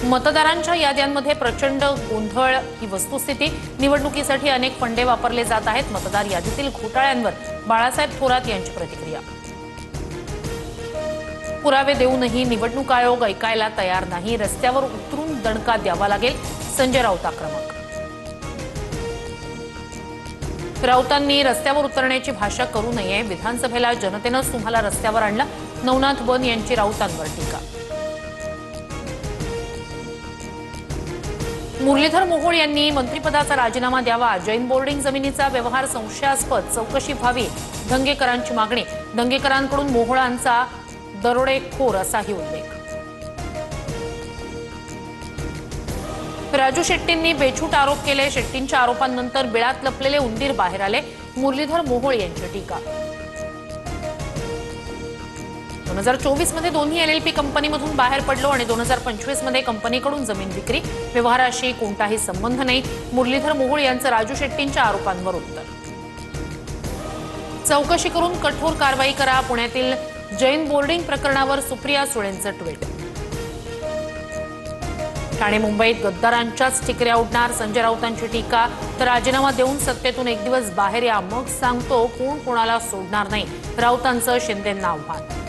मतदारांच्या याद्यांमध्ये प्रचंड गोंधळ ही वस्तुस्थिती। निवडणुकीसाठी अनेक फंडे वापरले जात आहेत। मतदार यादीतील घोटाळ्यांवर बाळासाहेब थोरात यांची प्रतिक्रिया। पुरावे देऊनही निवडणूक आयोग ऐकायला तयार नाही। रस्त्यावर उतरून दणका द्यावा लागेल। संजय राऊत आक्रमक। राऊतांनी रस्त्यावर उतरण्याची भाषा करू नये। विधानसभेला जनतेनंच तुम्हाला रस्त्यावर आणलं। नवनाथ बन यांची राऊतांवर टीका। मुरलीधर मोहोळ यांनी मंत्रिपदाचा राजीनामा द्यावा। जैन बोर्डिंग जमिनीचा व्यवहार संशयास्पद, चौकशी व्हावी। दंगेकरांची मागणी। दंगेकरांकडून मोहोळांचा दरोडेखोर असाही उल्लेख। राजू शेट्टींनी बेछूट आरोप केले। शेट्टींच्या आरोपांनंतर बिळात लपलेले उंदीर बाहेर आले। मुरलीधर मोहोळ यांची टीका। 2024 मध्ये दोन्ही एलएलपी कंपनीमधून बाहेर पडलो आणि 2025 मध्ये कंपनीकडून जमीन विक्री व्यवहाराशी कोणताही संबंध नाही। मुरलीधर मोहोळ यांचं राजू शेट्टींच्या आरोपांवर उत्तर। चौकशी करून कठोर कारवाई करा। पुण्यातील जैन बोर्डिंग प्रकरणावर सुप्रिया सुळेंचं ट्विट। ठाणे मुंबईत गद्दारांच्याच ठिकऱ्या उडणार। संजय राऊतांची टीका। तर राजीनामा देऊन सत्तेतून एक दिवस बाहेर या, मग सांगतो कोण कोणाला सोडणार नाही। राऊतांचं शिंदेंना आव्हान।